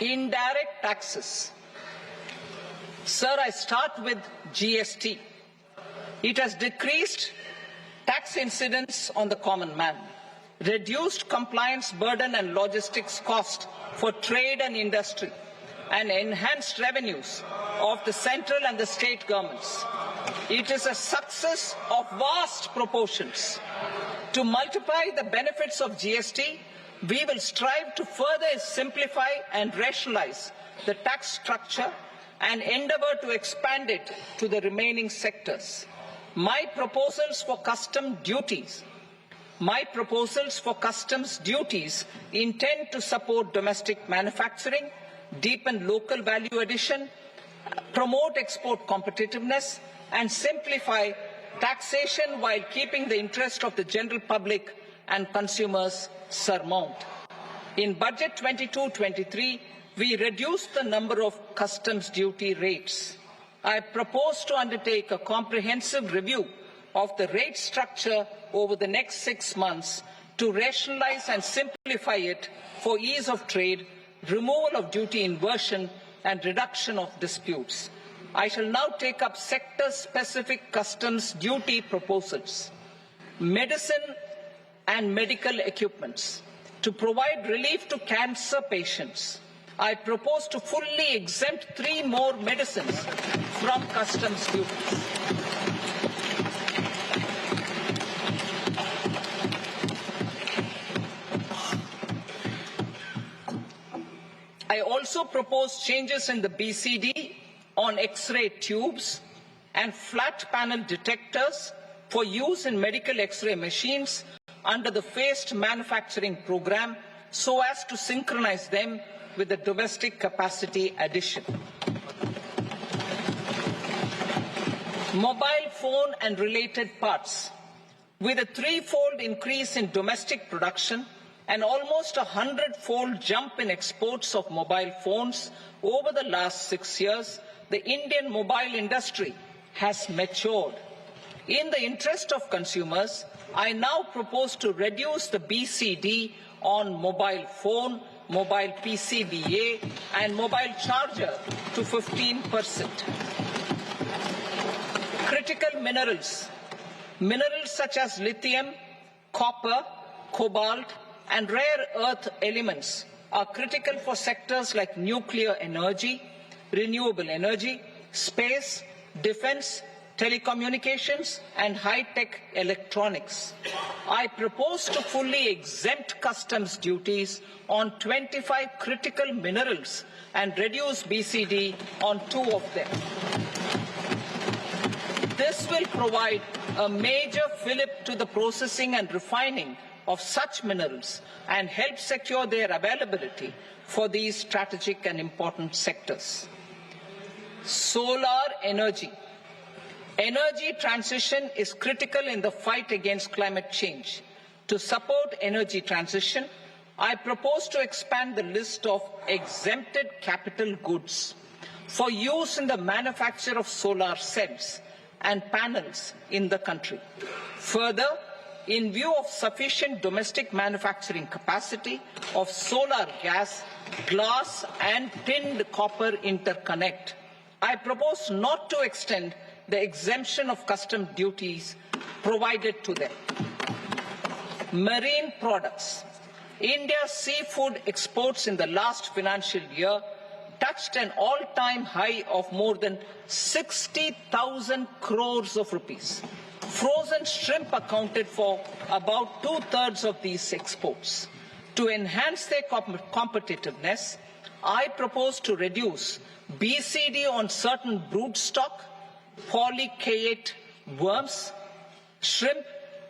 Indirect taxes. Sir, I start with GST. It has decreased tax incidence on the common man, reduced compliance burden and logistics cost for trade and industry, and enhanced revenues of the central and the state governments. It is a success of vast proportions. To multiply the benefits of GST, we will strive to further simplify and rationalize the tax structure and endeavour to expand it to the remaining sectors. My proposals for customs duties intend to support domestic manufacturing, deepen local value addition, promote export competitiveness, and simplify taxation while keeping the interest of the general public and consumers surmount. In Budget 22-23, we reduced the number of customs duty rates. I propose to undertake a comprehensive review of the rate structure over the next 6 months to rationalize and simplify it for ease of trade, removal of duty inversion, and reduction of disputes. I shall now take up sector-specific customs duty proposals. Medicine and medical equipments. To provide relief to cancer patients, I propose to fully exempt 3 more medicines from customs duties. I also propose changes in the BCD on X-ray tubes and flat panel detectors for use in medical X-ray machines under the phased manufacturing program so as to synchronize them with the domestic capacity addition. Mobile phone and related parts. With a 3-fold increase in domestic production and almost a 100-fold jump in exports of mobile phones over the last 6 years, the Indian mobile industry has matured. In the interest of consumers, I now propose to reduce the BCD on mobile phone, mobile PCBA, and mobile charger to 15%. Critical minerals. Minerals such as lithium, copper, cobalt, and rare earth elements are critical for sectors like nuclear energy, renewable energy, space, defense, telecommunications, and high-tech electronics. I propose to fully exempt customs duties on 25 critical minerals and reduce BCD on 2 of them. This will provide a major fillip to the processing and refining of such minerals and help secure their availability for these strategic and important sectors. Solar energy. Energy transition is critical in the fight against climate change. To support energy transition, I propose to expand the list of exempted capital goods for use in the manufacture of solar cells and panels in the country. Further, in view of sufficient domestic manufacturing capacity of solar gas, glass and tinned copper interconnect, I propose not to extend the exemption of customs duties provided to them. Marine products. India's seafood exports in the last financial year touched an all-time high of more than 60,000 crores of rupees. Frozen shrimp accounted for about 2/3 of these exports. To enhance their competitiveness, I propose to reduce BCD on certain broodstock, polychaete worms, shrimp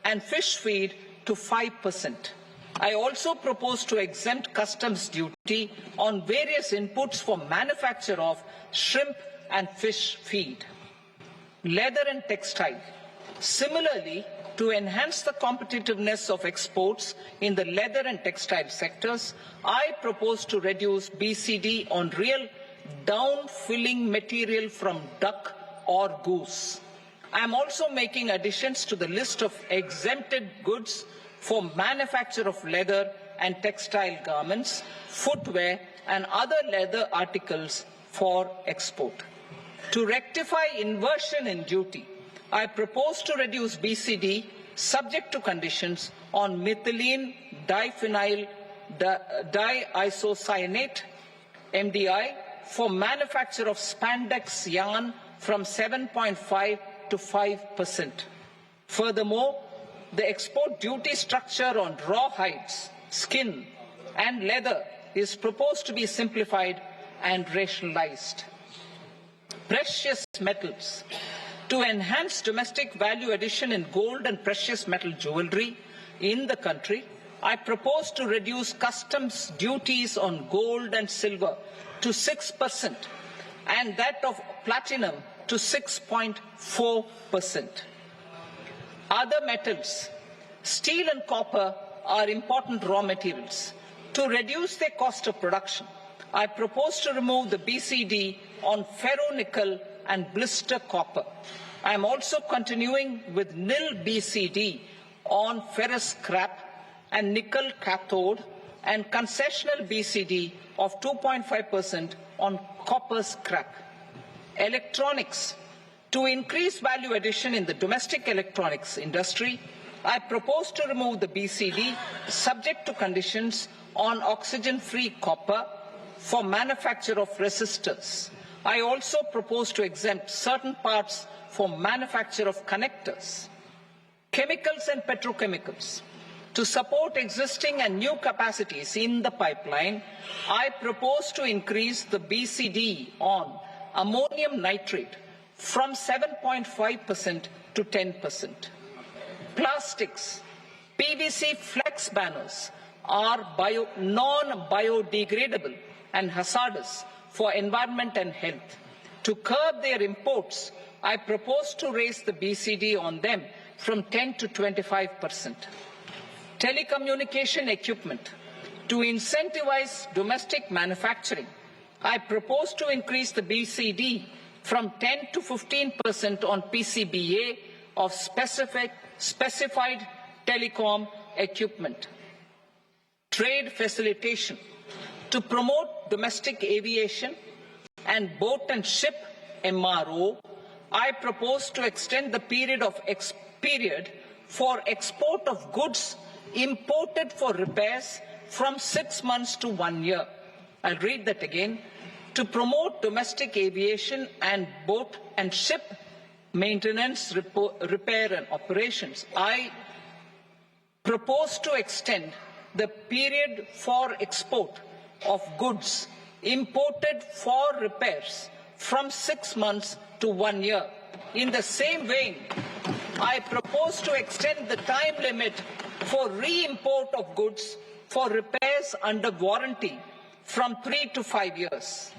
and fish feed to 5%. I also propose to exempt customs duty on various inputs for manufacture of shrimp and fish feed. Leather and textile. Similarly, to enhance the competitiveness of exports in the leather and textile sectors, I propose to reduce BCD on real down-filling material from duck or goose. I am also making additions to the list of exempted goods for manufacture of leather and textile garments, footwear and other leather articles for export. To rectify inversion in duty, I propose to reduce BCD subject to conditions on methylene diphenyl diisocyanate MDI for manufacture of spandex yarn from 7.5 to 5%. Furthermore, the export duty structure on raw hides, skin and leather is proposed to be simplified and rationalized. Precious metals. To enhance domestic value addition in gold and precious metal jewellery in the country, I propose to reduce customs duties on gold and silver to 6% and that of platinum to 6.4%. Other metals, steel and copper are important raw materials. To reduce their cost of production, I propose to remove the BCD on ferronickel and blister copper. I am also continuing with nil BCD on ferrous scrap and nickel cathode and concessional BCD of 2.5% on copper scrap. Electronics. To increase value addition in the domestic electronics industry, I propose to remove the BCD subject to conditions on oxygen-free copper for manufacture of resistors. I also propose to exempt certain parts for manufacture of connectors. Chemicals and petrochemicals. To support existing and new capacities in the pipeline, I propose to increase the BCD on ammonium nitrate from 7.5% to 10%. Plastics. PVC flex banners are non-biodegradable and hazardous for environment and health. To curb their imports, I propose to raise the BCD on them from 10 to 25%. Telecommunication equipment. To incentivize domestic manufacturing, I propose to increase the BCD from 10 to 15% on PCBA of specified telecom equipment. Trade facilitation. To promote domestic aviation and boat and ship MRO, I propose to extend the period for export of goods imported for repairs from 6 months to 1 year. I'll read that again. To promote domestic aviation and boat and ship maintenance, repair and operations, I propose to extend the period for export of goods imported for repairs from 6 months to 1 year. In the same vein, I propose to extend the time limit for re-import of goods for repairs under warranty from 3 to 5 years.